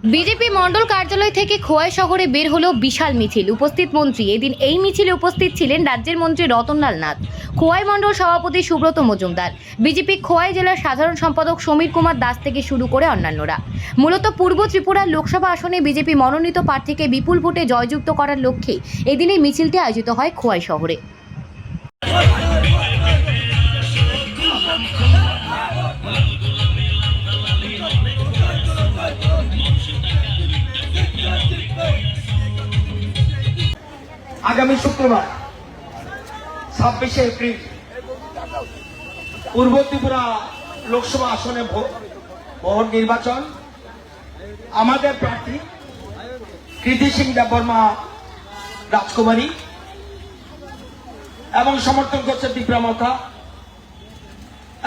BJP মণ্ডল কার্যালয় থেকে খোয়াই শহরে বের হলো বিশাল মিছিল। উপস্থিত মন্ত্রী। এদিন এই মিছিলে উপস্থিত ছিলেন রাজ্যের মন্ত্রী রতনলাল নাথ, খোয়াই মণ্ডল সভাপতি সুব্রত মজুমদার, বিজেপি খোয়াই জেলার সাধারণ সম্পাদক সমীর কুমার দাস থেকে শুরু করে অন্যান্যরা। মূলত পূর্ব ত্রিপুরার লোকসভা আসনে বিজেপি মনোনীত প্রার্থীকে বিপুল ভোটে জয়যুক্ত করার লক্ষ্যে এদিন এই মিছিলটি আয়োজিত হয় খোয়াই শহরে। আগামী শুক্রবার 26শে এপ্রিল পূর্ব ত্রিপুরা লোকসভা আসনে ভোট নির্বাচন। আমাদের প্রার্থী কৃতি সিং দেববর্মা রাজকুমারী এবং সমর্থন করছে বিক্রমতা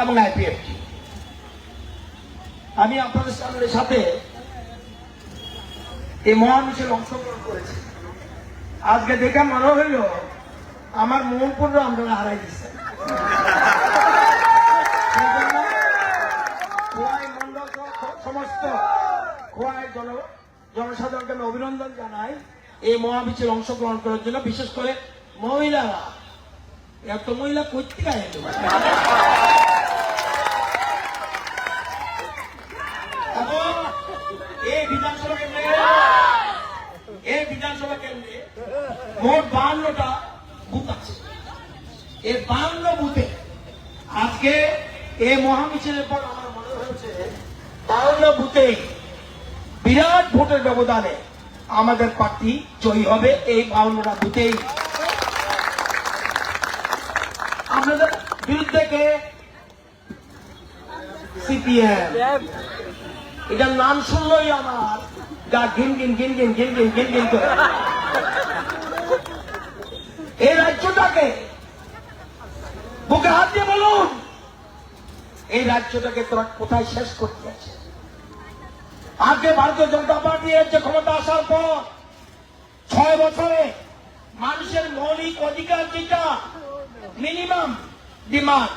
এবং আইপিএফটি। আমি আপনাদের সাথে এই মহামিছিল অংশগ্রহণ করেছি। আজকে দেখে মনে হইল আমার মোহনপুর আমরা হারাই দিচ্ছে। খোয়াই মন্ডল সমস্ত খোয়াই জনসাধারণকে আমি অভিনন্দন জানাই এই মহামিছিল অংশগ্রহণ করার জন্য। বিশেষ করে মহিলারা, এত মহিলা করতে গায়ে এবং এই বিধানসভা কেন্দ্রে মোট 52টা বুথ আছে। এই 52 বুথে আজকে এই মহামিছিলের পর আমার মনে হয়েছে 52 বুথে বিরাট ভোটের ব্যবধানে আমাদের প্রার্থী জয়ী হবে। এই 52টা বুথেই আপনাদের বিরুদ্ধে কে? সিপিএম। এটার নাম শুনলই আমার গা ঘিন ঘিন ঘিন ঘিন ঘিন ঘিন ঘিন ঘিন করে। এই রাজ্যটাকে বুকে হাত দিয়ে বলুন, এই রাজ্যটাকে তোরা কোথায় শেষ করতে আছে? আজকে ভারতীয় জনতা পার্টি যে ক্ষমতা আসার পর 6 বছরে মানুষের মৌলিক অধিকার যেটা মিনিমাম ডিমান্ড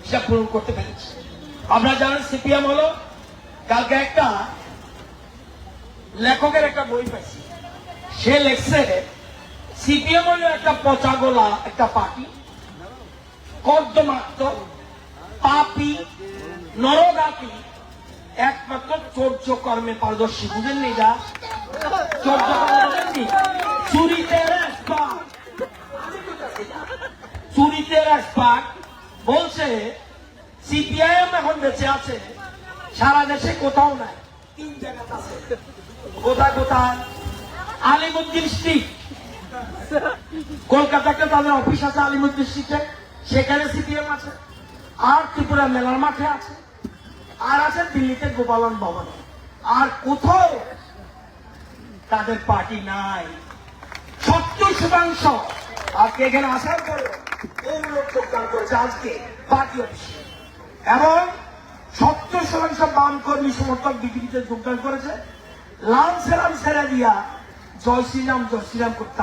সেটা পূরণ করতে পেরেছে। আমরা জানেন সিপিএম হলো, কালকে একটা লেখকের একটা বই পাইছি, সে লেখছে সিপিএম হলো একটা পচা গোলা একটা পার্টি, কর্দমাক্ত পাপি নরগাতি, একমাত্র চৌর্য কর্মে পারদর্শী। বুঝেননি? এটা চৌর্য কর্মী চুরিতে এক্সপার্ট বলছে সিপিআইএম এখন বেঁচে আছে সারা দেশে কোথাও নাই, 3 জায়গাতে আছে। কোথায় কোথায়? আলিমুদ্দিন স্ট্রিট, কলকাতাতে তাদের অফিস আছে আলিমুদ্দিন স্ট্রিটে, সেখানে সিপিএম আছে। আর ত্রিপুরা মেলার মাঠে আছে, আর আছে দিল্লিতে গোপালন ভবনে। আর কোথাও তাদের পার্টি নাই। 70% আজকে এখানে আসার পরে এই লোক যোগদান করেছে আজকে পার্টি অফিসে, এবং 70% বাম কর্মী সমর্থক বিজেপিতে যোগদান করেছে। লাল সেরাম ছেড়ে দিয়া জয় শ্রীরাম করতে